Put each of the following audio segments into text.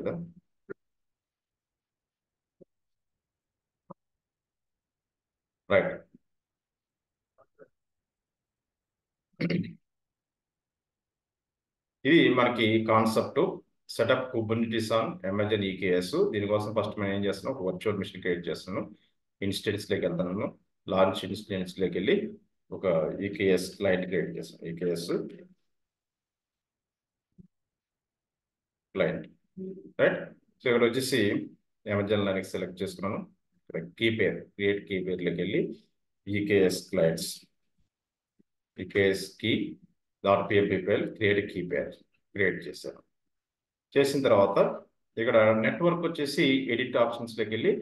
కదా. రైట్. ఇది మనకి concept setup Kubernetes on Amazon EKS. దీనికోసం ఫస్ట్ మనం ఏం చేస్తున్నాం, ఒక వర్చువల్ మిషన్ క్రియేట్ చేస్తున్నాను. ఇన్స్టెన్స్లోకి వెళ్తాను. లాంచ్ ఇన్స్టెన్స్లోకి వెళ్ళి ఒక ఈకేఎస్ క్లయింట్ క్రియేట్ చేస్తాను. EKS client, right. సో ఇక్కడ వచ్చేసి అమెజాన్ లైనక్స్ సెలెక్ట్ చేసుకున్నాను. ఇక్కడ కీ పేర్, క్రియేట్ కీ పేర్లోకి వెళ్ళి EKS clients, EKS key .php file create key pair create చేశాను. చేసిన తర్వాత ఇక్కడ నెట్వర్క్ వచ్చేసి ఎడిట్ ఆప్షన్స్లోకి వెళ్ళి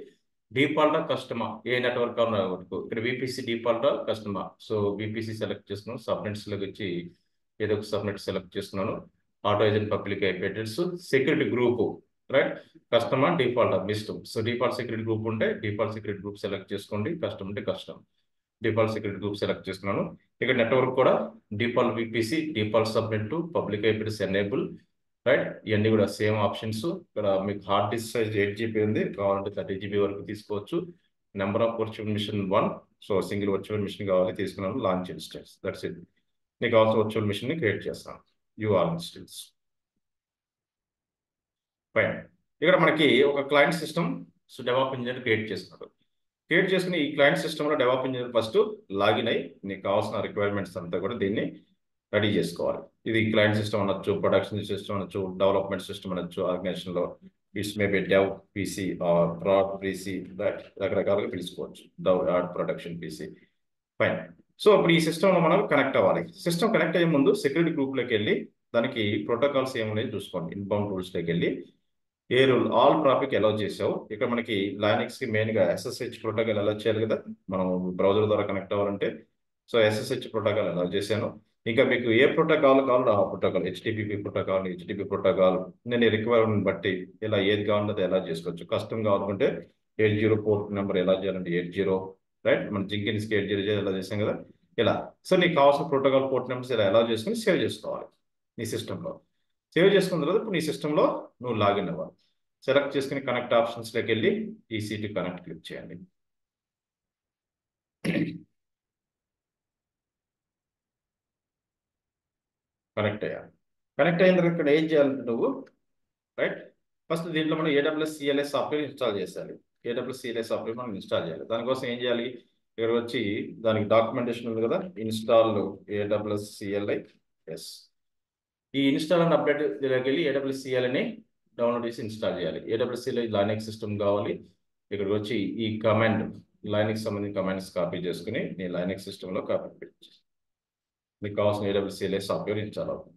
డిఫాల్టా కస్టమా, ఏ నెట్వర్క్ కావాలన్నా ఇక్కడ విపిసి డిఫాల్టా కస్టమా. సో విపిసి సెలెక్ట్ చేసుకున్నాను. సబ్నెట్స్లోకి వచ్చి ఏదో ఒక సబ్నెట్ సెలెక్ట్ చేసుకున్నాను. Auto agent public IP address, security group, right. Customer default మీ ఇష్టం. సో డిఫాల్ట్ సెక్యూరిటీ గ్రూప్ ఉంటే డిఫాల్ట్ సెక్యూరిటీ గ్రూప్ సెలెక్ట్ చేసుకోండి. కస్టమ్ ఉంటే custom. Default security group select చేసుకున్నాను. ఇక్కడ నెట్వర్క్ కూడా default VPC, default subnet, public IP address enable, right. ఇవన్నీ కూడా సేమ్ ఆప్షన్స్. ఇక్కడ మీకు హార్డ్ డిస్క్ సైజ్ 8 GB ఉంది, కావాలంటే 30 GB వరకు తీసుకోవచ్చు. Number of virtual machine 1. So single virtual machine కావాలి, తీసుకున్నాను. Launch instance, that's it. మీకు కావాల్సిన వర్చువల్ మిషన్ ని క్రియేట్ చేస్తాను. Your instance fine. ఇక్కడ మనకి ఒక client system develop engineer create చేస్తున్నారు. క్రియేట్ చేసుకుని ఈ క్లయింట్ సిస్టంలో డెవలప్ ఇంజనీర్ ఫస్ట్ లాగిన్ అయ్యి నీకు కావాల్సిన రిక్వైర్మెంట్స్ అంతా కూడా దీన్ని రెడీ చేసుకోవాలి. ఇది క్లయింట్ సిస్టమ్ అనొచ్చు, ప్రొడక్షన్ సిస్టమ్ అనొచ్చు, డెవలప్మెంట్ సిస్టమ్ అనొచ్చు. ఆర్గనైజేషన్లో it's maybe dev PC or prod PC, that రకరకాలుగా పిలుచుకోవచ్చు. Production PC, fine. సో ఇప్పుడు ఈ సిస్టంలో మనం కనెక్ట్ అవ్వాలి. సిస్టమ్ కనెక్ట్ అయ్యే ముందు సెక్యూరిటీ గ్రూప్లోకి వెళ్ళి దానికి ప్రోటోకాల్స్ ఏమున్నాయో చూసుకోండి. ఇన్బౌండ్ రూల్స్లోకి వెళ్ళి ఏ రూల్, ఆల్ ట్రాఫిక్ అలౌ చేసావు. ఇక్కడ మనకి లైనక్స్కి మెయిన్గా SSH ప్రోటోకాల్ అలౌ చేయాలి కదా, మనం బ్రౌజర్ ద్వారా కనెక్ట్ అవ్వాలంటే. సో SSH ప్రోటోకాల్ అలౌ చేశాను. ఇంకా మీకు ఏ ప్రోటోకాల్ కావాలో ఆ ప్రోటోకాల్, HTTP ప్రోటోకాల్ నేను రిక్వైర్మెంట్ బట్టి ఇలా ఏది కావాలంటే ఎలా చేసుకోవచ్చు. కస్టమ్ కావాలనుకుంటే 80 పోర్ట్ నెంబర్ ఎలా చేయాలంటే 80, రైట్. మన జింకిన్స్కి 80 ఎలా చేసాం కదా, ఇలా. సో నీకు కావాల్సిన ప్రోటోకాల్ పోర్ట్ నెంబర్స్ ఇలా అలౌ చేసుకుని సేవ్ చేసుకోవాలి నీ సిస్టంలో. సేవ్ చేసుకున్న తర్వాత ఇప్పుడు నీ సిస్టంలో నువ్వు లాగిన్ అవ్వాలి. సెలెక్ట్ చేసుకుని కనెక్ట్ ఆప్షన్స్లోకి వెళ్ళి EC టు కనెక్ట్ క్లిక్ చేయండి. కనెక్ట్ అయ్యాలి. కనెక్ట్ అయిన తర్వాత ఇక్కడ ఏం చేయాలంటే నువ్వు, రైట్, ఫస్ట్ దీంట్లో మనం AWS CLI సాఫ్ట్వేర్ ఇన్స్టాల్ చేయాలి. AWS CLI సాఫ్ట్వేర్ మనం ఇన్స్టాల్ చేయాలి. దానికోసం ఏం చేయాలి, ఇక్కడ వచ్చి దానికి డాక్యుమెంటేషన్ ఉంది కదా, ఇన్స్టాల్ AWS CLI. ఎస్, ఈ ఇన్స్టాల్ అండ్ అప్డేట్ దగ్గరికి వెళ్ళి AWS CLIని డౌన్లోడ్ చేసి ఇన్స్టాల్ చేయాలి. AWS CLI లైనక్స్ సిస్టమ్ కావాలి. ఇక్కడికి వచ్చి ఈ కమాండ్, లైనక్స్ సంబంధించిన కమాండ్స్ కాపీ చేసుకుని నీ లైనక్స్ సిస్టంలో కాపీ పెట్టి మీకు కావాల్సిన AWS CLI సాఫ్ట్వేర్ ఇన్స్టాల్ అవుతుంది.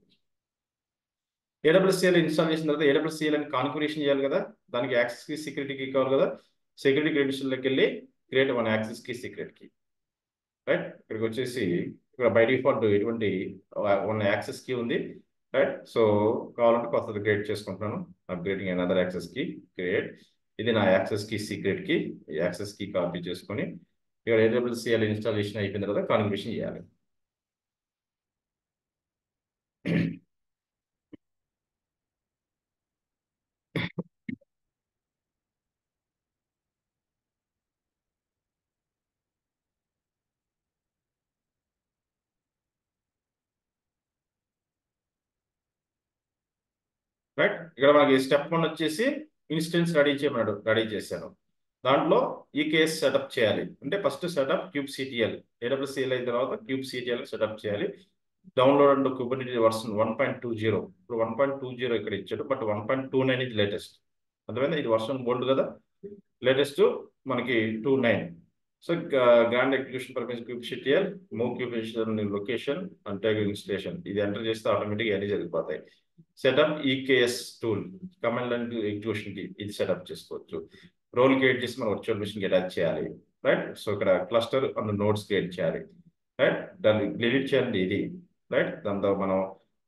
AWS CLI ఇన్స్టాల్ చేసిన తర్వాత AWS CLIని కాన్ఫిగరేషన్ చేయాలి కదా, దానికి యాక్సెస్ కీ, సెక్యూరిటీ కీ కావాలి కదా. సెక్యూరిటీ క్రెడెన్షియల్లోకి వెళ్ళి create one access key, secret key, right. ఇక్కడికి వచ్చేసి ఇక్కడ బై డిఫాల్ట్ ఎటువంటి వన్ యాక్సెస్ కీ ఉంది, రైట్. సో కావాలంటే కొత్తది క్రియేట్ చేసుకుంటున్నాను. Upgrading another access key, create. ఇది నా access key, secret key. Access key copy చేసుకొని ఇక్కడ AWS CLI ఇన్స్టాలేషన్ అయిపోయిన తర్వాత కాన్ఫిగరేషన్ చేయాలి. రైట్. ఇక్కడ మనకి స్టెప్ 1 వచ్చేసి ఇన్స్టెన్స్ రెడీ చేశాను. దాంట్లో ఈ కేస్ సెటప్ చేయాలి. అంటే first setup kubectl, AWS CLI అయిన తర్వాత kubectl సెటప్ చేయాలి. Download and Kubernetes version 1.20. ఇప్పుడు 1.20 ఇక్కడ ఇచ్చాడు, బట్ 1.29 ఇది లేటెస్ట్. అర్థమైందా, ఇది వర్షన్ ఓల్డ్ కదా, లేటెస్ట్ మనకి 29. So grand execution purpose kubectl, move kubectl location అంటే ఇన్స్టలేషన్, ఇది ఎంటర్ చేస్తే ఆటోమేటిక్గా అన్ని జరిగిపోతాయి. Setup EKS tool, command and execution కి ఇది సెటప్ చేసుకోవచ్చు. రోల్ క్రియేట్ చేసి మనం వర్చువల్ మిషన్ అటాచ్ చేయాలి, రైట్. సో ఇక్కడ క్లస్టర్ అండ్ నోడ్స్ క్రియేట్ చేయాలి, రైట్. దాన్ని డిలీట్ చేయాలంటే ఇది, రైట్. దాంతో మనం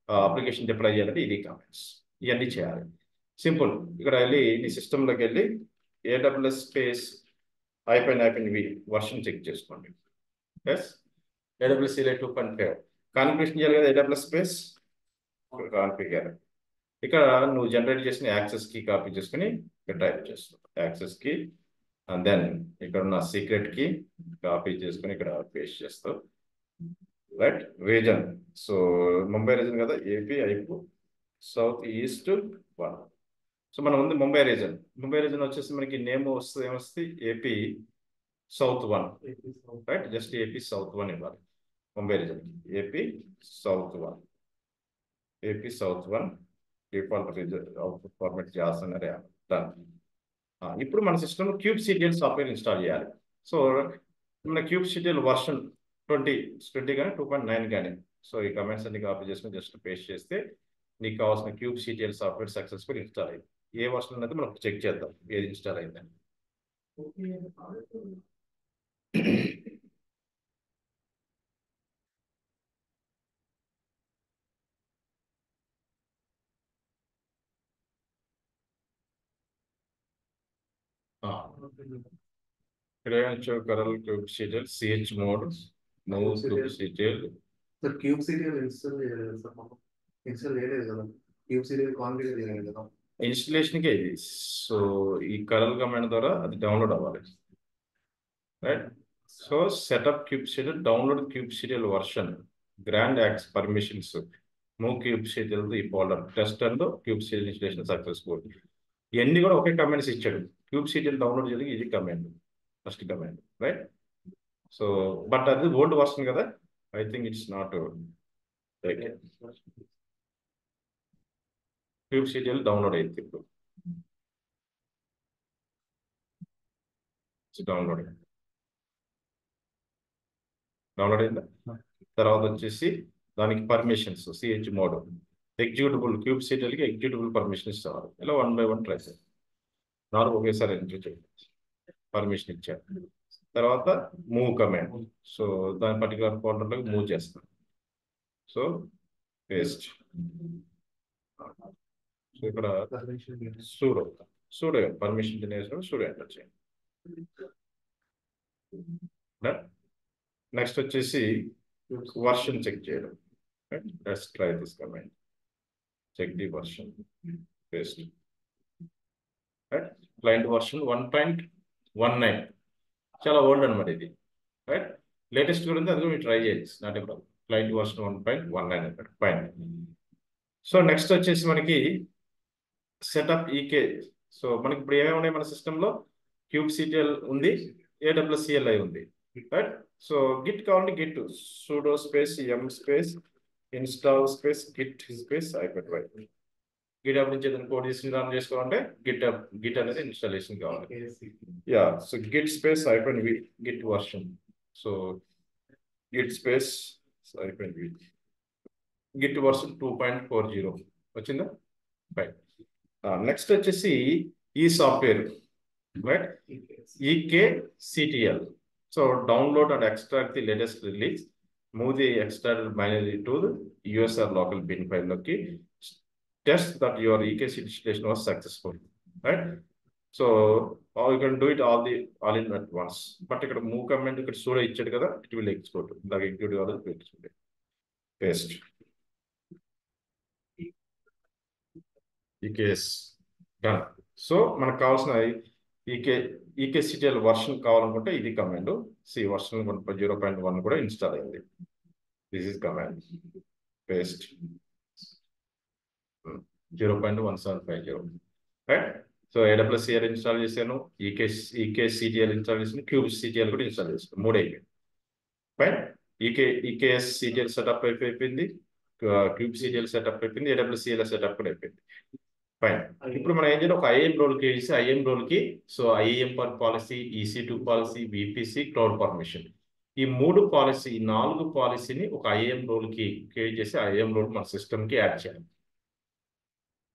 అప్లికేషన్ డిప్లాయ్ చేయాలంటే ఇది కామెంట్స్, ఇవన్నీ చేయాలి. సింపుల్. ఇక్కడ వెళ్ళి నీ సిస్టంలోకి వెళ్ళి AWS space -v version check చేసుకోండి. ఎస్, AWS CLI 2.5 కాన్ఫిగరేషన్ చేయాలి కదా, AWS స్పేస్ కాన్ఫిగర్ ఇక్కడ నువ్వు జనరేట్ చేసిన యాక్సెస్ కీ కాపీ చేసుకుని ఇక్కడ టైప్ చేస్తావు యాక్సెస్ కీ అండ్ దెన్ ఇక్కడ ఉన్న సీక్రెట్ కీ కాపీ చేసుకుని ఇక్కడ పేస్ట్ చేస్తావు right reason so Mumbai reason కదా ఏపీ ఐపు సౌత్ ఈస్ట్ 1 సో మనం ఉంది ముంబై రీజన్ వచ్చేసి మనకి నేమ్ వస్తుంది ఏమొస్తుంది AP south 1 right just AP south 1 ఇవ్వాలి Mumbai reason AP south 1 default reason output format చేస్తున్నారు డన్ ఇప్పుడు మన system cube CTL software install చేయాలి సో మన క్యూబ్ సిటిఎల్ వర్షన్ 20 కానీ 2.9 కానీ సో ఈ కమెంట్స్ అన్ని కాపీ చేసుకుని జస్ట్ పేస్ట్ చేస్తే నీకు కావాల్సిన cube CTL software successful install అయింది ఏ వర్షన్ అనేది మనం చెక్ చేద్దాం ఏది ఇన్స్టాల్ అయిందని Karl cube CTL CH mode move cube CTL sir cube CTL install చేయలేదు సార్ మనం ఇన్స్టాల్ చేయలేదు కదా క్యూబ్ సిటిఎల్ కాన్ఫిగర్ చేయలేదు కదా ఇన్స్టలేషన్కే ఇది సో ఈ కరల్ కమాండ్ ద్వారా అది డౌన్లోడ్ అవ్వాలి right so setup kubectl download kubectl version grant X permissions move kubectl ఈ folder test and kubectl installation successful ఇవన్నీ కూడా ఒకే కమాండ్స్ ఇచ్చాడు క్యూబ్ సిటిఎల్ డౌన్లోడ్ చేయడానికి ఇది command first command right so but అది old version కదా I think it's not kubectl download అయింది ఇప్పుడు డౌన్లోడ్ అయిందా తర్వాత వచ్చేసి దానికి పర్మిషన్స్ సిహెచ్ మోడ్ ఎగ్జిక్యూటబుల్ క్యూబ్ సిటిఎల్కి ఎగ్జిక్యూటబుల్ పర్మిషన్ ఇస్తారు ఇలా 1 by 1 ట్రై చేయాలి 4 ఒకేసారి ఎంటర్ చేయాలి పర్మిషన్ ఇచ్చారు తర్వాత మూవ్ కమాండ్ సో దాని పర్టికులర్ ఫోల్డర్లోకి మూవ్ చేస్తాను సో పేస్ట్ సో ఇక్కడ సూడో పర్మిషన్ తినేసినప్పుడు సూడో ఎంటర్ చేయండి నెక్స్ట్ వచ్చేసి వర్షన్ చెక్ చేయడం let's try this command check the version paste client version 1.19 చాలా ఓల్డ్ అనమాట ఇది రైట్ లేటెస్ట్ గురించి అది మీరు ట్రై చేయండి నాట్ ఇప్పుడు క్లయింట్ వర్షన్ 1.19 అనమాట ఫైన్ సో నెక్స్ట్ వచ్చేసి మనకి సెటప్ ఈకే సో మనకి ఇప్పుడు ఏమేమి ఉన్నాయి మన సిస్టంలో క్యూబ్ సిటిఎల్ ఉంది AWSCLI ఉంది రైట్ సో గిట్ కావాలంటే Git sudo space m space install space Git space ipy Git నుంచి ఏదైనా కోడ్ చేసి రన్ చేసుకోవాలంటే గిట్ అనేది ఇన్స్టాలేషన్ కావాలి yeah so git space -v git version so git space -v git version 2.40 వచ్చిందా right next వచ్చేసి ఈ software right EKCTL so download and extract the latest release move the external binary to the USR local bin file లోకి test that your EKC installation was successful, right? So you can do it all in at once. But ఇక్కడ move command ఇక్కడ sudo ఇచ్చాడు కదా it will export. ఇందాక execute కావాలి paste. EKS done. So మనకు కావాల్సిన EKCTL version కావాలనుకుంటే ఇది కమాండ్ సి వర్షన్ 0.1 కూడా ఇన్స్టాల్ అయింది this is command paste 0.1750 right so AWSCL install చేశాను EKCTL ఇన్స్టాల్ చేశాను క్యూబ్ సిటిఎల్ కూడా ఇన్స్టాల్ చేశాను 3 అయిపోయింది ఫైన్ EKSCTL సెటప్ అయిపోయింది క్యూబ్ సిటిఎల్ సెటప్ అయిపోయింది AWSCL సెటప్ కూడా అయిపోయింది ఫైన్ ఇప్పుడు మనం ఏం చేయాలి ఒక IAM రోల్ క్రియేట్ చేసి IAM రోల్కి so IAM policy EC2 policy VPC cloud permission ఈ 3 పాలసీ ఈ 4 పాలసీని ఒక IAM రోల్కి క్రియేట్ చేసి IAM రోల్ మన సిస్టమ్కి యాడ్ చేయాలి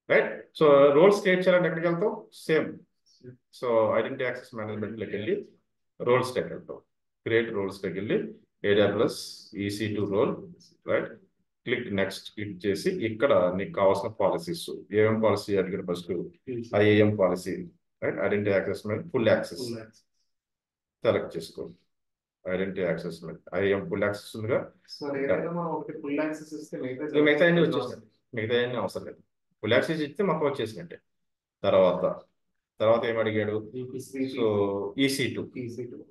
రైట్ సో రోల్స్ క్రియేట్ చేయాలంటే ఎక్కడికి వెళ్తాం సేమ్ సో ఐడెంటిటీ యాక్సెస్ మేనేజ్మెంట్లోకి వెళ్ళి రోల్స్ టెక్ వెళ్తాం క్రియేట్ రోల్స్ టెక్ వెళ్ళి AWS EC2 role right click next click చేసి ఇక్కడ నీకు కావాల్సిన పాలసీస్ ఏమేం పాలసీ అడిగిన first IAM policy right identity access full access select చేసుకో identity access IAM full access ఉందిగా మిగతా అన్ని వచ్చేసాయి మిగతా అన్ని అవసరం లేదు ఫుల్ యాక్సెస్ ఇస్తే మొత్తం వచ్చేసినట్టే. తర్వాత తర్వాత ఏం అడిగాడు? So EC2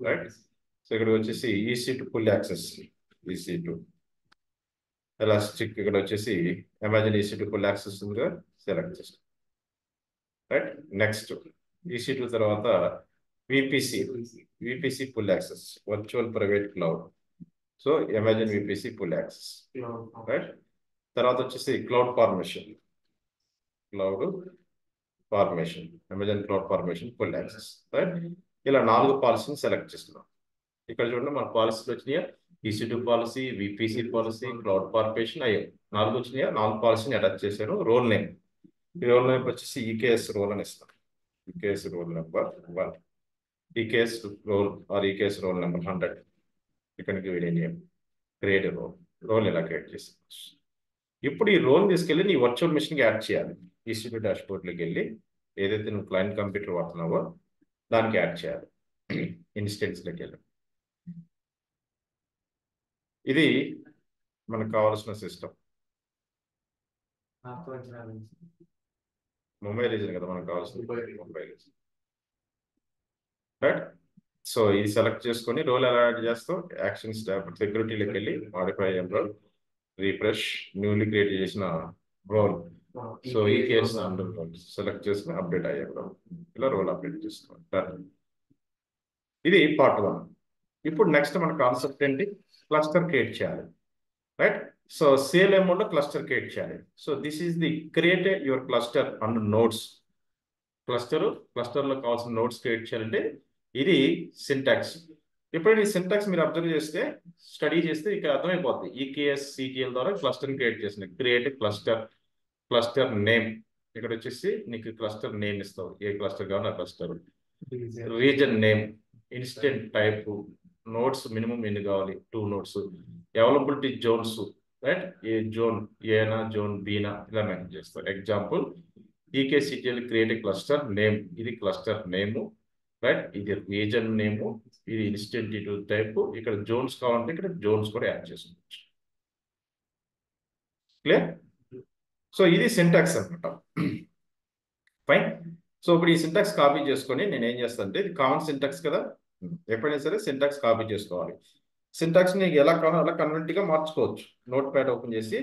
right. సో ఇక్కడ వచ్చేసి EC2 full access, EC2 elastic. ఇక్కడ వచ్చేసి అమెజాన్ EC2 ఫుల్ యాక్సెస్ ఉందిగా, సెలెక్ట్ చేస్తాం రైట్. నెక్స్ట్ EC2 తర్వాత VPC full access, virtual private cloud. So Amazon VPC full access right. తర్వాత వచ్చేసి cloud formation, Amazon cloud formation full access right. ఇలా 4 పాలసీని select చేస్తున్నాం. ఇక్కడ చూడండి మన పాలసీలు వచ్చినాయా, EC2 policy, VPC policy, cloud formation అయ్యాయి 4 వచ్చినాయా. 4 పాలసీని అటాచ్ చేశాను. రోల్ నేమ్, ఈ రోల్ నేమ్ వచ్చేసి EKS రోల్ అని ఇస్తాను. EKS role number 1, EKS role or EKS role number 100. ఇక్కడికి వీడి నేమ్, క్రియేట్ రోల్ ఇలా క్రియేట్ చేసి ఇప్పుడు ఈ రోల్ తీసుకెళ్ళి నీ వర్చువల్ మిషన్కి యాడ్ చేయాలి. EC2 డాష్బోర్డ్లోకి వెళ్ళి ఏదైతే నువ్వు క్లయింట్ కంప్యూటర్ వాడుతున్నావో దానికి యాడ్ చేయాలి. ఇన్స్టెన్స్లోకి వెళ్ళి ఇది మనకు కావాల్సిన సిస్టమ్. ముంబై రీజన్ కదా మనకు కావాల్సింది, ముంబై రీజన్ రైట్. సో ఇది సెలెక్ట్ చేసుకొని రోల్ ఎలా యాడ్ చేస్తావు, యాక్షన్స్ ట్యాబ్ సెక్యూరిటీలోకి వెళ్ళి modify role, refresh, newly create చేసిన రోల్. సో ఈ కేసు సెలెక్ట్ చేసుకుని అప్డేట్ అయ్యాం రోల్, ఇలా రోల్ అప్డేట్ చేసుకోవాలి. ఇది పార్ట్ 1. ఇప్పుడు నెక్స్ట్ మన కాన్సెప్ట్ ఏంటి, క్లస్టర్ క్రియేట్ చేయాలి రైట్. సో CLM లో క్లస్టర్ క్రియేట్ చేయాలి. So this is the create your cluster and nodes. క్లస్టర్లో కావాల్సిన నోట్స్ క్రియేట్ చేయాలంటే ఇది సింటాక్స్. ఎప్పుడైనా ఈ సింటాక్స్ మీరు అబ్జర్వ్ చేస్తే, స్టడీ చేస్తే ఇక్కడ అర్థమైపోతుంది. EKS CTL ద్వారా క్లస్టర్ క్రియేట్ చేసింది. క్రియేట్ క్లస్టర్ నేమ్, ఇక్కడ వచ్చేసి నీకు క్లస్టర్ నేమ్ ఇస్తావు, ఏ క్లస్టర్ కావాలి ఆ cluster. Reason name, instant type, notes minimum ఎన్ని కావాలి 2 నోట్స్, అవైలబిలిటీ జోన్స్ రైట్, ఏ జోన్ ఏనా జోన్ బీనా ఇలా మెన్షన్ చేస్తారు. Example EKS CTL create cluster name, ఇది క్లస్టర్ నేము రైట్, ఇది రీజన్ నేము, ఇది ఇన్స్టెంట్ టైప్. ఇక్కడ జోన్స్ కావాలంటే ఇక్కడ జోన్స్ కూడా యాడ్ చేసుకోవచ్చు. క్లియర్. సో ఇది సింటాక్స్ అనమాట. ఫైన్. సో ఇప్పుడు ఈ సింటాక్స్ కాపీ చేసుకొని నేను ఏం చేస్తాను అంటే, ఇది కామన్ సింటాక్స్ కదా, ఎప్పుడైనా సరే సింటాక్స్ కాపీ చేసుకోవాలి. సింటాక్స్ నీకు ఎలా కావాలో అలా కన్వెంట్గా మార్చుకోవచ్చు. నోట్ ప్యాడ్ ఓపెన్ చేసి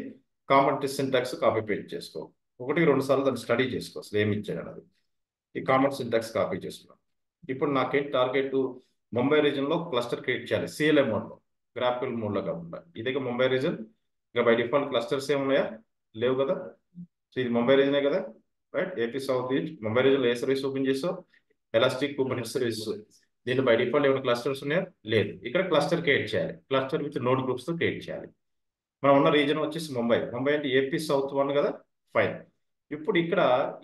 కామన్ సింటాక్స్ కాపీ పేస్ట్ చేసుకో, 1-2 సార్లు దాన్ని స్టడీ చేసుకో అసలు ఏమి ఇచ్చాడు అది. ఈ కామన్ సింటాక్స్ కాపీ చేసుకున్నాం. ఇప్పుడు నాకేంటి టార్గెట్, ముంబై రీజన్లో క్లస్టర్ క్రియేట్ చేయాలి. CLM మోడ్లో, గ్రాఫికల్ మోడ్లో కాకుండా. ఇదే ముంబై రీజన్. ఇంకా బై డిఫాల్ట్ క్లస్టర్స్ ఏమున్నాయా, లేవు కదా. సో ఇది ముంబై రీజనే కదా right. AP south east Mumbai రీజన్లో ఏ సర్వీస్ ఓపెన్ చేసావు, ఎలాస్టిక్ కుబర్నెటిస్ సర్వీస్. దీంట్లో బై డిఫాల్ట్ ఏమైనా క్లస్టర్స్ ఉన్నాయా, లేదు. ఇక్కడ క్లస్టర్ క్రియేట్ చేయాలి. క్లస్టర్ విత్ నోడ్ గ్రూప్స్తో క్రియేట్ చేయాలి. మనం ఉన్న రీజన్ వచ్చేసి ముంబై అంటే AP సౌత్ 1 కదా. ఫైన్. ఇప్పుడు ఇక్కడ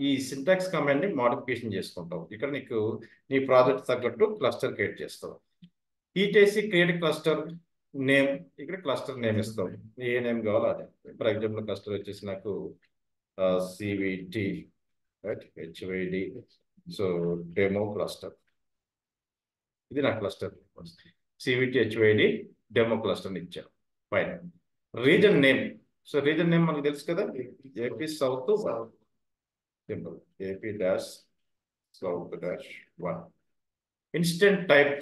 ఈ సింటాక్స్ కమాండ్ని మోడిఫికేషన్ చేసుకుంటావు. ఇక్కడ నీకు నీ ప్రాజెక్ట్ తగ్గట్టు క్లస్టర్ క్రియేట్ చేస్తావు. ETC క్రియేట్ క్లస్టర్ నేమ్, ఇక్కడ క్లస్టర్ నేమ్ ఇస్తావు, ఏ నేమ్ కావాలో అదే. ఫర్ ఎగ్జాంపుల్ క్లస్టర్ వచ్చేసి నాకు CVT right, HYD. So demo cluster, ఇది నా క్లస్టర్. CVT HYD డెమో క్లస్టర్ని ఇచ్చాను. Fine. Reason name, so reason name మనకు తెలుసు కదా, AP south 1, simple AP dash south dash 1. Instant type,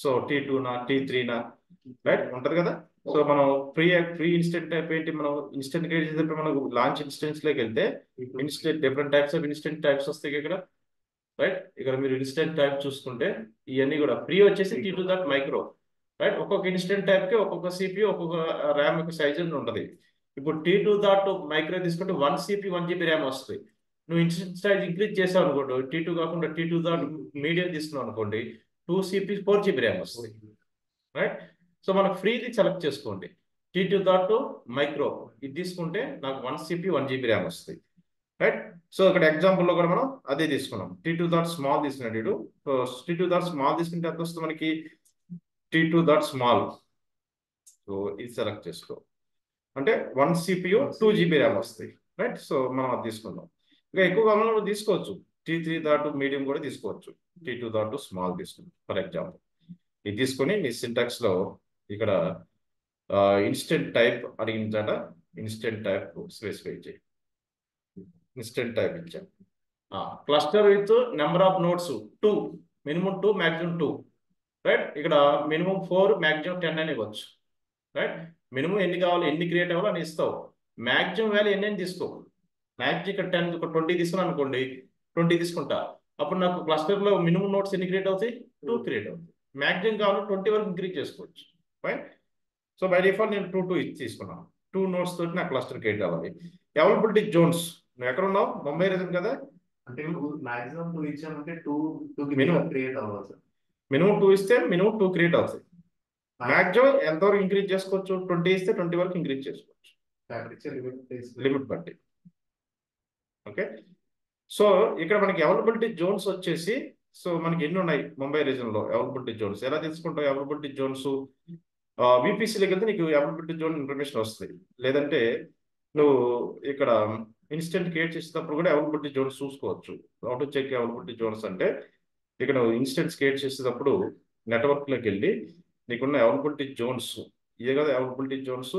so T2 నా T3 నా రైట్ ఉంటుంది కదా. సో మనం ప్రీ ఇన్స్టెంట్ టైప్ ఏంటి, మనం ఇన్స్టెంట్ క్రియేట్ చేసేటప్పుడు మనకు లాంచ్ ఇన్స్టెన్స్లోకి వెళ్తే instant different types of instant types వస్తాయి ఇక్కడ రైట్. ఇక్కడ మీరు ఇన్స్టెంట్ టైప్ చూసుకుంటే ఇవన్నీ కూడా ప్రీ వచ్చేసి T2 మైక్రో రైట్. ఒక్కొక్క ఇన్స్టెంట్ టైప్కి ఒక్కొక్క CPU ఒక్కొక్క ర్యామ్ యొక్క సైజ్ ఉంటుంది. ఇప్పుడు T2 మైక్రో తీసుకుంటే 1 CPU 1 GB ర్యామ్ వస్తుంది. నువ్వు ఇన్స్టెంట్ సైజ్ ఇంక్రీజ్ చేసావు అనుకోండి, T2 కాకుండా T2 మీడియం తీసుకున్నావు అనుకోండి, 2 CPU 4 GB ర్యామ్ వస్తుంది రైట్. సో మనకు ఫ్రీది సెలెక్ట్ చేసుకోండి. T2 మైక్రో ఇది తీసుకుంటే నాకు 1 CPU 1 GB ర్యామ్ వస్తుంది రైట్. సో ఇక్కడ ఎగ్జాంపుల్లో కూడా మనం అదే తీసుకున్నాం. T2 స్మాల్ తీసుకున్నాడు. సో T2 స్మాల్ తీసుకుంటే ఎంత వస్తుంది మనకి, T2 స్మాల్. సో ఇది సెలెక్ట్ చేసుకో, అంటే 1 CPU 2 GB ర్యామ్ వస్తాయి రైట్. సో మనం అది తీసుకుందాం. ఇంకా ఎక్కువ కావాలన్నా తీసుకోవచ్చు, T3 మీడియం కూడా తీసుకోవచ్చు. T2 స్మాల్ తీసుకుందాం ఫర్ ఎగ్జాంపుల్. ఇది తీసుకొని నీ సింటాక్స్లో ఇక్కడ ఇన్స్టెంట్ టైప్ అడిగిన చాట ఇన్స్టెంట్ టైప్ స్పెసిఫై చేయి. ఇన్స్టెంట్ టైప్ ఇచ్చాను. Cluster with number of nodes 2, minimum 2 maximum 2, right. ఇక్కడ మినిమం 4 మ్యాక్సిమం 10 అని ఇవ్వచ్చు, రైట్. మినిమం ఎన్ని కావాలి, ఎన్ని క్రియేట్ అవ్వాలి అని ఇస్తావు. మ్యాక్సిమం వాల్యూ ఎన్ని తీసుకో. మ్యాక్సిమం ఇక్కడ 10, ఇక్కడ 20 తీసుకున్నాను అనుకోండి, 20 తీసుకుంటా. అప్పుడు నాకు క్లస్టర్లో మినిమం నోట్స్ ఎన్ని క్రియేట్ అవుతాయి, 2 క్రియేట్ అవుతాయి. మ్యాక్సిమం కావాలి 20 వరకు ఇంక్రీజ్ చేసుకోవచ్చు, రైట్. సో బై డిఫాల్ట్ నేను 2 తీసుకున్నాను. 2 నోట్స్ తోటి నా క్లస్టర్ క్రియేట్ అవ్వాలి. అవైలబిలిటీ జోన్స్, నువ్వు ఎక్కడ ఉన్నావు, ముంబై రీజన్ కదా. అంటే మాక్సిమం 2 ఇచ్చామంటే 2 మినిమం క్రియేట్ అవ్వాలి సార్. మినిమం 2 ఇస్తే మినిమం 2 క్రియేట్ అవుతాయి. మ్యాక్సిమం ఎంతవరకు ఇంక్రీజ్ చేసుకోవచ్చు, 20 ఇస్తే 20 వరకు ఇంక్రీజ్ చేసుకోవచ్చు, లిమిట్ బట్టి. ఓకే. సో ఇక్కడ మనకి అవైలబిలిటీ జోన్స్ వచ్చేసి, సో మనకి ఎన్ని ఉన్నాయి ముంబై రీజన్ లో అవైలబిలిటీ జోన్స్. ఎలా తెలుసుకుంటావు అవైలబిలిటీ జోన్స్? విపిసిలోకి వెళ్తే నీకు అవైలబిలిటీ జోన్ ఇన్ఫర్మేషన్ వస్తుంది. లేదంటే నువ్వు ఇక్కడ ఇన్స్టెంట్ క్రియేట్ చేసేటప్పుడు కూడా అవైలబిలిటీ జోన్స్ చూసుకోవచ్చు. How to check availability zones అంటే, ఇక్కడ నువ్వు ఇన్స్టెంట్స్ క్రియేట్ చేసేటప్పుడు నెట్వర్క్లోకి వెళ్ళి నీకున్న అవైలబిలిటీ జోన్స్, ఇదే కదా అవైలబిలిటీ జోన్స్.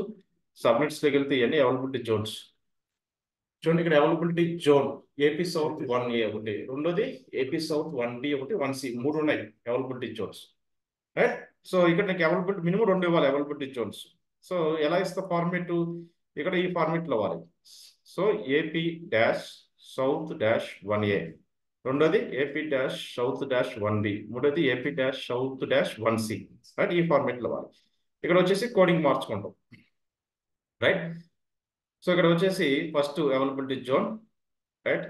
సబ్నెట్స్లోకి వెళ్తే ఇవన్నీ అవైలబిలిటీ జోన్స్. చూడండి ఇక్కడ availability zone AP south 1A ఒకటి, రెండోది ఏపీ సౌత్ 1B ఒకటి, 1C, 3 ఉన్నాయి అవైలబిలిటీ జోన్స్, రైట్. సో ఇక్కడ నీకు అవైలబిలిటీ మినిమం 2 ఇవ్వాలి అవైలబిలిటీ జోన్స్. సో ఎలా ఇస్తా ఫార్మేట్, ఇక్కడ ఈ ఫార్మేట్లో ఇవ్వాలి. So AP dash south dash 1A, రెండోది AP dash south dash 1B, మూడోది AP dash south dash 1C, right. ఈ ఫార్మేట్లో ఇవ్వాలి. ఇక్కడ వచ్చేసి కోడింగ్ మార్చుకుంటాం, రైట్. సో ఇక్కడ వచ్చేసి first availability zone, right,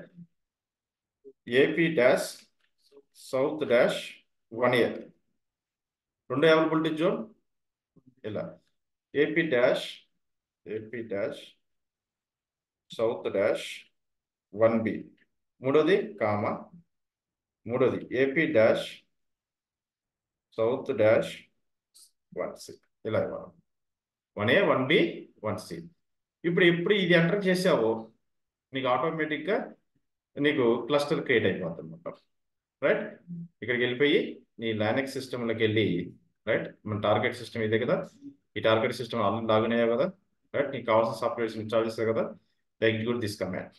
AP dash south dash 1A. రెండో అవైలబిలిటీ జోన్ ఇలా AP dash south dash 1B, మూడోది కామా, మూడోది AP dash south dash 1C. ఇలా ఇవ్వాలి, 1A 1B 1C. ఇప్పుడు ఇది ఎంటర్ చేసావో నీకు ఆటోమేటిక్గా నీకు క్లస్టర్ క్రియేట్ అయిపోతుంది అనమాట, రైట్. ఇక్కడికి వెళ్ళిపోయి నీ లైనక్స్ సిస్టంలోకి వెళ్ళి, రైట్, మన టార్గెట్ సిస్టమ్ ఇదే కదా, ఈ టార్గెట్ సిస్టమ్ ఆల్రెడీ లాగిన్ అయ్యావు కదా, రైట్. నీకు కావాల్సిన సాఫ్ట్వేర్స్ ఇన్స్టాల్ చేస్తావు కదా, execute this command.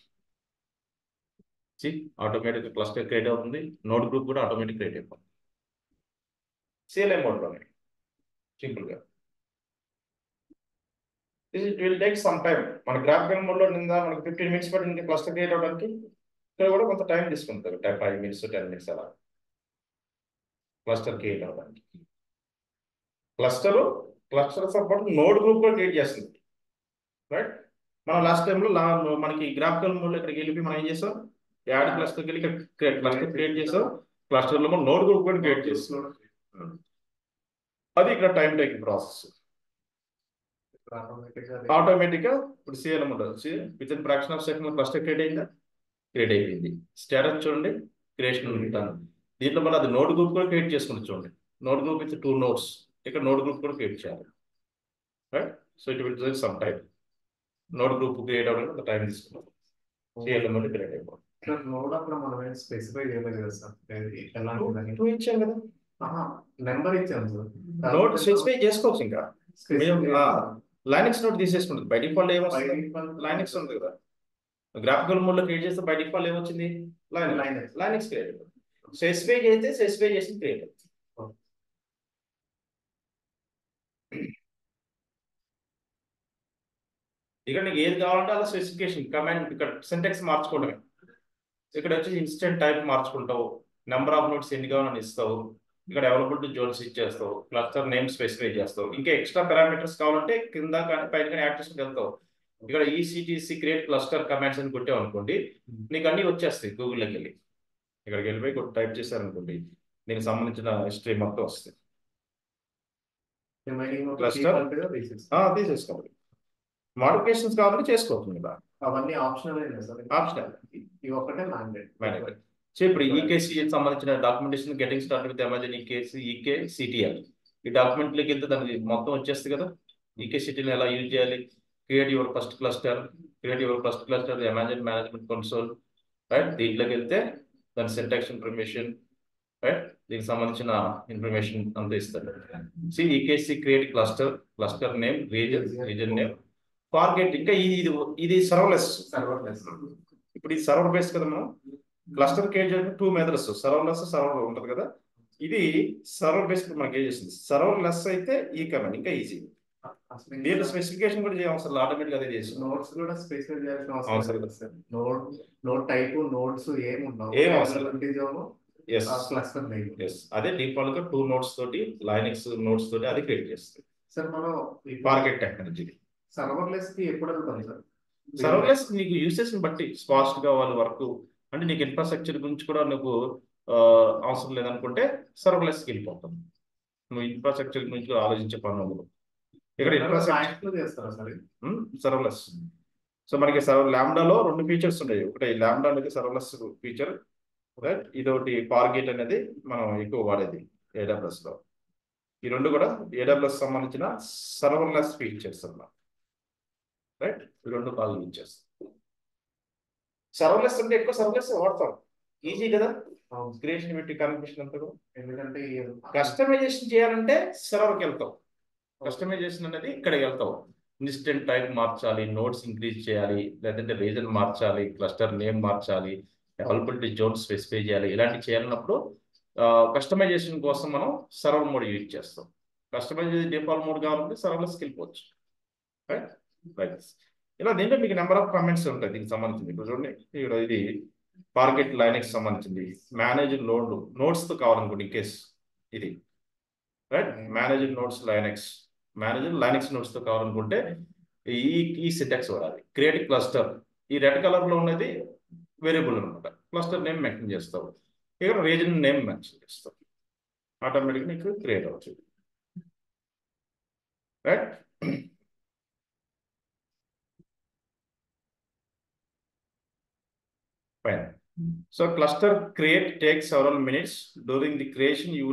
Automatic cluster create అవుతుంది. నోడ్ గ్రూప్ కూడా ఆటోమేటిక్ క్రియేట్ అయిపోతుంది CLI మోడ్లోనే, సింపుల్గా. It will take some time. మన గ్రాఫికల్ మోడ్లో నిందా మనకు 15 minutes పట్టింది క్లస్టర్ క్రియేట్ అవ్వడానికి. ఇక్కడ కూడా కొంత టైం తీసుకుంటారు, 5 minutes 10 minutes అలా క్లస్టర్ క్రియేట్ అవ్వడానికి. క్లస్టర్ సపోర్ట్ నోడ్ గ్రూప్ కూడా క్రియేట్ చేస్తుంది, రైట్. మనం లాస్ట్ టైంలో మనకి గ్రాఫికల్ మోడ్లో ఇక్కడికి వెళ్ళి మనం ఏం చేస్తాం, యాడ్ క్లస్టర్కి వెళ్ళి క్లస్టర్ క్రియేట్ చేస్తాం. క్లస్టర్లో మనం నోడ్ గ్రూప్ కూడా క్రియేట్ చేస్తాం. అది ఇక్కడ టైం టేకింగ్ ప్రాసెస్. ఆటోమేటిక్గా ఇప్పుడు CLM ఉంటుంది, with in fraction of second cluster create అయిందా, క్రియేట్ అయిపోయింది. స్టేటస్ చూడండి, క్రియేషన్ ఉంటాను. దీంట్లో మనం అది నోడ్ గ్రూప్ కూడా క్రియేట్ చేసుకుంటే చూడండి, నోడ్ గ్రూప్ విత్ 2 nodes. ఇక్కడ నోడ్ గ్రూప్ కూడా క్రియేట్ చేయాలి, right. So it will take some time. Node group create అవ్వడానికి టైం తీసుకుంటాం. CLM అంటే క్రియేట్ అయిపోతుంది. నోడ్ అప్పుడు మనం స్పెసిఫై చేయలేదు కదా సార్, ఎలాంటి 2 ఇచ్చాం కదా, నెంబర్ ఇచ్చాము సార్. నోడ్ స్పెసిఫై చేసుకోవచ్చు. ఇంకా లైనక్స్ నోట్ తీసేసుకుంటుంది. బై డిఫాల్ట్ ఏమొస్తుంది, లైనక్స్ ఉంది కదా. గ్రాఫికల్ మోడ్లో క్రియేట్ చేస్తే బై డిఫాల్ట్ ఏమొచ్చింది, లైనక్స్ క్రియేట్. స్పెసిఫై చేస్తే స్పెసిఫై చేసి క్రియేట్ అవుతుంది. ఇక్కడ నీకు ఏది కావాలంటే అలా స్పెసిఫికేషన్ కమాండ్, ఇక్కడ సింటాక్స్ మార్చుకోవడమే. ఇక్కడ వచ్చి ఇన్స్టెంట్ టైప్ మార్చుకుంటావు, నెంబర్ ఆఫ్ నోట్స్ ఎన్ని కావాలని ఇస్తావు, ఇక్కడ అవైలబిలిటీ జోన్స్ ఇచ్చేస్తావు, క్లస్టర్ నేమ్ స్పెసిఫై చేస్తావు. ఇంకా ఎక్స్ట్రా పారామీటర్స్ కావాలంటే కింద కానీ పైన కానీ యాడ్ చేసుకుని వెళ్తావు. ఇక్కడ ECTC క్రియేట్ క్లస్టర్ కమాండ్స్ అని కొట్టావు అనుకోండి, నీకు అన్నీ వచ్చేస్తాయి. గూగుల్లోకి వెళ్ళి ఇక్కడికి వెళ్ళిపోయి టైప్ చేశారనుకోండి, దీనికి సంబంధించిన హిస్టరీ మొత్తం వస్తుంది. క్లస్టర్ తీసేసుకోవాలి. మోడిఫికేషన్స్ కావాలంటే చేసుకోవచ్చు. అవన్నీ ఆప్షనల్, ఆప్షనల్, ఇవి ఒకటే మ్యాండేట్. సో ఇప్పుడు ఈకేసీ సంబంధించిన documentation getting start with Amazon EKCTL ఈ డాక్యుమెంట్లోకి వెళ్తే దానికి మొత్తం వచ్చేస్తుంది కదా. EKCTL ఎలా యూజ్ చేయాలి, create your first cluster Amazon management console, right. దీంట్లోకి వెళ్తే దాని సింటాక్స్ ఇన్ఫర్మేషన్, రైట్, దీనికి సంబంధించిన ఇన్ఫర్మేషన్ అంతా ఇస్తాడు. EKC create cluster name, reason name, forget. ఇంకా ఇది సర్వర్లెస్. ఇప్పుడు ఇది సర్వర్ బేస్ కదా, మనం క్లస్టర్ క్రియేట్ చేసిన 2 మెథడ్స్, సర్వర్లెస్ సర్వర్ ఉంటుంది కదా. ఇది సర్వర్ బేస్ మనకి ఏం చేస్తుంది, సర్వర్లెస్ అయితే ఈ కమాండ్ ఇంకా ఈజీ. దీంట్లో స్పెసిఫికేషన్ కూడా చేయవసరం లేదు, ఆటోమేటిక్ అదే చేస్తుంది. నోట్స్ కూడా స్పెసిఫై చేయాల్సిన అవసరం అవసరం లేదు సార్. నోట్ టైప్ నోట్స్ ఏం ఉండవు, ఏం అవసరం లేదు. Yes. Cluster name. అదే డిఫాల్ట్ గా 2 నోట్స్ తోటి, లైనక్స్ నోట్స్ తోటి అది క్రియేట్ చేస్తుంది. సార్ మనం పార్కెట్ టెక్నాలజీ. సర్వర్లెస్ కి ఎప్పుడు వెళ్తాం సార్? సర్వర్లెస్ నీకు యూసేజ్ ని బట్టి ఫాస్ట్ గా వాళ్ళ వర్క్, అంటే నీకు ఇన్ఫ్రాస్ట్రక్చర్ గురించి కూడా నువ్వు అవసరం లేదనుకుంటే సర్వర్లెస్ కి వెళ్ళిపోతాం. నువ్వు ఇన్ఫ్రాస్ట్రక్చర్ గురించి కూడా ఆలోచించే పని ఉండదు ఇక్కడ. ఇన్ఫ్రాస్ట్రక్చర్ చేస్తారా సార్ సర్వర్లెస్. సో మనకి లాంబ్డాలో 2 ఫీచర్స్ ఉన్నాయి. ఒకటి లాంబ్డా అనేది సర్వర్లెస్ ఫీచర్, రైట్. ఇదొకటి పార్గేట్ అనేది మనం ఎక్కువ వాడేది AWS లో. ఈ 2 కూడా AWS సంబంధించిన సర్వర్లెస్ ఫీచర్స్ అన్నమాట, రైట్. ఈ 2 బాగా యూజ్ చేస్తాం. సర్వర్లెస్ అంటే ఎక్కువ సర్వర్లెస్ వాడతాం, ఈజీ కదా క్రియేషన్ పెట్టి కన్ఫిగరేషన్ అంతా కూడా. ఎందుకంటే కస్టమైజేషన్ చేయాలంటే సర్వర్కి వెళ్తాం, కస్టమైజేషన్ అనేది ఇక్కడికి వెళ్తాం. ఇన్స్టెంట్ టైప్ మార్చాలి, నోట్స్ ఇంక్రీజ్ చేయాలి, లేదంటే రీజన్ మార్చాలి, క్లస్టర్ నేమ్ మార్చాలి, అవైలబిలిటీ జోన్ స్పెసిఫై చేయాలి, ఇలాంటివి చేయాలన్నప్పుడు కస్టమైజేషన్ కోసం మనం సర్వర్ మోడ్ యూజ్ చేస్తాం. కస్టమైజేషన్ డిఫాల్ట్ మోడ్ కావాలంటే సర్వర్లెస్కి వెళ్ళిపోవచ్చు, రైట్. రైట్. ఇలా దీంట్లో మీకు నెంబర్ ఆఫ్ కామెంట్స్ ఉంటాయి దీనికి సంబంధించింది. ఇప్పుడు చూడండి, ఇక్కడ ఇది పార్కెట్ లైనక్స్ సంబంధించింది. మేనేజ్ నోట్స్తో కావాలనుకోండి ఇన్ కేస్ ఇది, right. Manage nodes Linux, manage Linux నోట్స్తో కావాలనుకుంటే ఈ సింటాక్స్ వాడాలి. క్రియేట్ క్లస్టర్, ఈ రెడ్ కలర్లో ఉన్నది వేరియబుల్ అనమాట. క్లస్టర్ నేమ్ మెన్షన్ చేస్తావు, ఇక్కడ రీజన్ నేమ్ మెన్షన్ చేస్తావు, ఆటోమేటిక్గా నీకు క్రియేట్ అవుతుంది, right. Fine. So cluster create takes several minutes. During the creation, you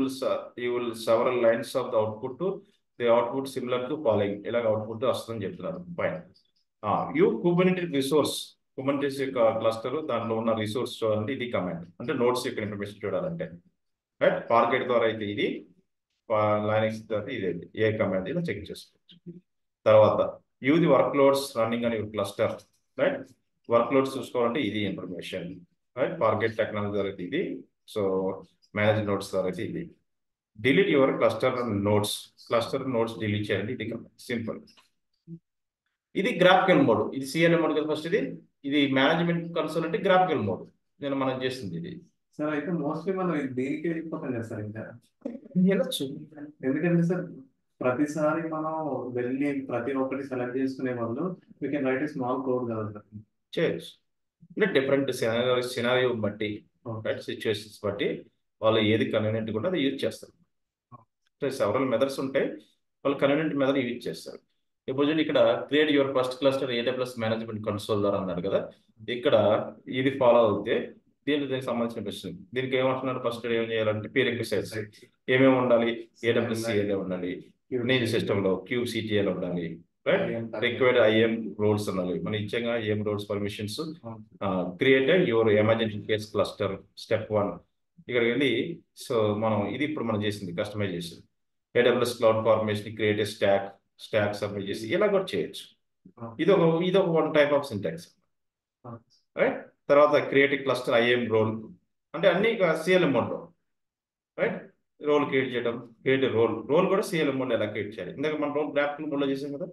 will several lines of the output to the output similar to following. ఇలాగ output వస్తుందని చెప్తున్నారు. Fine. You Kubernetes resource, Kubernetes యొక్క cluster దాంట్లో ఉన్న resource చూడాలంటే ఇది command, అంటే notes యొక్క ఇన్ఫర్మేషన్ చూడాలంటే, రైట్. పార్కెట్ ద్వారా అయితే ఇది, లైనక్స్ ద్వారా ఇది ఏ కమాండ్ ఇలా చెక్ చేసుకోవచ్చు. తర్వాత you the work loads running అని క్లస్టర్, రైట్. వర్క్ లోడ్స్ చూసుకోవాలంటే ఇది ఇన్ఫర్మేషన్, రైట్. పార్కెట్ టెక్నాలజీ ద్వారా అయితే ఇది, సో మేనేజ్ నోట్స్ ద్వారా అయితే ఇది. Delete your cluster notes, cluster notes delete చేయాలి, ఇది సింపుల్. ఇది గ్రాఫికల్ మోడ్, ఇది CLM మోడ్ కదా ఫస్ట్. ఇది మేనేజ్మెంట్ కన్సోల్ అంటే గ్రాఫికల్ మోడ్ నేను మనం చేస్తుంది ఇది. సార్ అయితే మోస్ట్లీ మనం దీనికి వెళ్ళిపోతాం కదా సార్, ఇంకా వెళ్ళొచ్చు. ఎందుకంటే సార్ ప్రతిసారి మనం వెళ్ళి ప్రతి ఒక్కటి సెలెక్ట్ చేసుకునే వాళ్ళు we can write a small code కదా సార్. చేయొచ్చు, అంటే డిఫరెంట్ సినారియో బట్టి, రైట్, సిచ్యువేషన్స్ బట్టి వాళ్ళు ఏది కన్వీనియంట్ కూడా అది యూజ్ చేస్తారు. సెవరల్ మెథడ్స్ ఉంటాయి, వాళ్ళు కన్వీనియంట్ మెథడ్ యూజ్ చేస్తారు. ఇప్పుడు ఇక్కడ create your first cluster AWS management console ద్వారా అన్నారు కదా, ఇక్కడ ఇది ఫాలో అవుతే దీనికి సంబంధించిన క్వశ్చన్. దీనికి ఏమంటున్నారు, ఫస్ట్ ఏం చేయాలంటే ప్రీరెక్విజిట్స్ ఏమేమి ఉండాలి, AWS CLA ఉండాలి, నేను సిస్టంలో QCTL ఉండాలి, రైట్. రిక్వైర్డ్ IAM రోల్స్ ఉండాలి, మనం ఇచ్చాగా IAM roles permissions. Create your emergency case cluster step 1 ఇక్కడికి వెళ్ళి. సో మనం ఇది ఇప్పుడు మనం చేసింది customization. AWS cloud formation create stack submit చేసి ఇలా కూడా చేయొచ్చు. ఇది ఒక 1 టైప్ ఆఫ్ సింటాక్స్, రైట్. తర్వాత క్రియేట్ క్లస్టర్ IAM రోల్ అంటే అన్ని CLM మోడ్లో, రైట్. రోల్ క్రియేట్ చేయడం, క్రియేట్ రోల్ కూడా CLM మోడ్లో ఎలా క్రియేట్ చేయాలి, ఇందాక మన రోల్ గ్రాఫికల్ మోడ్లో చేసాం కదా,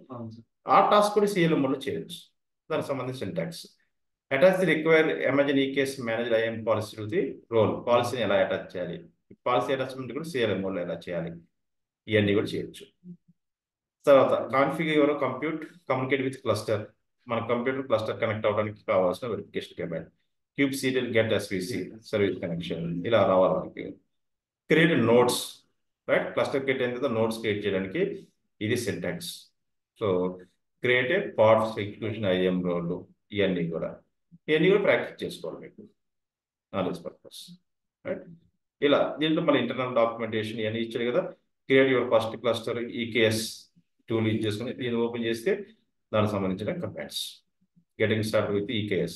ఆ టాస్క్ కూడా CLM మోడ్లో చేయొచ్చు. దానికి సంబంధించిన syntax. Attach the require emergency case manage IAM policy to the role, పాలసీని ఎలా అటాచ్ చేయాలి, పాలసీ అటాచ్మెంట్ కూడా CLM మోడ్లో ఎలా చేయాలి, ఇవన్నీ కూడా చేయొచ్చు. తర్వాత configure your communicate with cluster, మన కంప్యూటర్ క్లస్టర్ కనెక్ట్ అవ్వడానికి కావాల్సిన verification command. kubectl get SVC service connection ఇలా రావాలి మనకి. Create notes, right. Cluster create అయిన తర్వాత నోట్స్ క్రియేట్ చేయడానికి ఇది syntax. So create parts execution IAM role, ఇవన్నీ కూడా ప్రాక్టీస్ చేసుకోవాలి మీకు నాలెడ్జ్ పర్పస్, రైట్. ఇలా దీంట్లో మళ్ళీ ఇంటర్నల్ డాక్యుమెంటేషన్ ఇవన్నీ ఇచ్చారు కదా. Create your first cluster EKS tool use చేసుకుని దీన్ని ఓపెన్ చేస్తే దానికి సంబంధించిన commands. Getting start with EKS,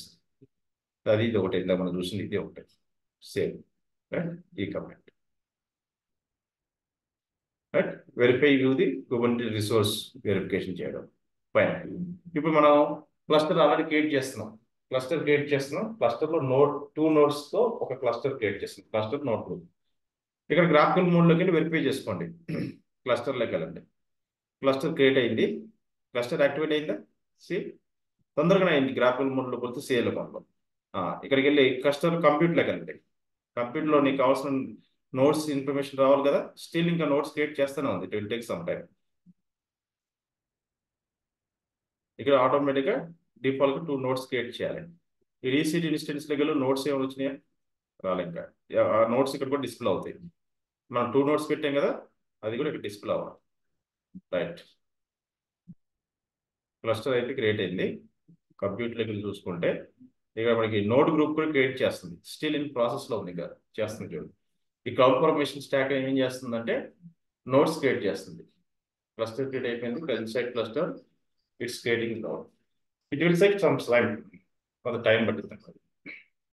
అది ఇది ఒకటి, ఇలా మనం చూసింది ఇది ఒకటి సేమ్, రైట్. ఈ command, right. Verify you the Kubernetes resource verification చేయడం. ఫైన్. ఇప్పుడు మనం క్లస్టర్ ఆల్రెడీ క్రియేట్ చేస్తున్నాం, క్లస్టర్ క్రియేట్ చేస్తున్నాం. క్లస్టర్లో టూ నోడ్స్తో ఒక క్లస్టర్ క్రియేట్ చేస్తున్నాం. Cluster node group. ఇక్కడ గ్రాఫికల్ మోడ్లోకి వెళ్ళి వెరిఫై చేసుకోండి. క్లస్టర్లోకి వెళ్ళండి. క్లస్టర్ క్రియేట్ అయింది. క్లస్టర్ యాక్టివేట్ అయిందా? సి తొందరగానే అయింది. గ్రాఫికల్ మోడ్లో పోతే సిఎల్ అకౌంట్లో. ఇక్కడికి వెళ్ళి క్లస్టర్ కంప్యూటర్లోకి వెళ్ళండి. కంప్యూటర్లో నీకు కావాల్సిన నోట్స్ ఇన్ఫర్మేషన్ రావాలి కదా. స్టిల్ ఇంకా నోట్స్ క్రియేట్ చేస్తూనే ఉంది. It will take some time. ఇక్కడ ఆటోమేటిక్గా డిఫాల్ట్గా 2 నోట్స్ క్రియేట్ చేయాలి. ఈ రీసీట్ ఇన్స్టెన్స్లోకి వెళ్ళి నోట్స్ ఏమైనా వచ్చినాయా? రాలే ఇంకా. ఆ నోట్స్ ఇక్కడ కూడా డిస్ప్లే అవుతాయి. మనం 2 నోట్స్ పెట్టాం కదా, అది కూడా ఇక్కడ డిస్ప్లే అవ్వాలి. రైట్. క్లస్టర్ అయితే క్రియేట్ అయింది. కంప్యూటర్లోకి వెళ్ళి చూసుకుంటే ఇక్కడ మనకి నోడ్ గ్రూప్ కూడా క్రియేట్ చేస్తుంది. స్టిల్ ఇన్ ప్రాసెస్లో ఉంది ఇంకా, చేస్తుంది చూడు. ఈ క్లౌడ్ ఫార్మేషన్ స్టాక్ ఏం చేస్తుందంటే నోట్స్ క్రియేట్ చేస్తుంది. క్లస్టర్ క్రియేట్ అయిపోయింది. Inside cluster it's creating node. It will take some time, కొంత టైం పడుతుంది.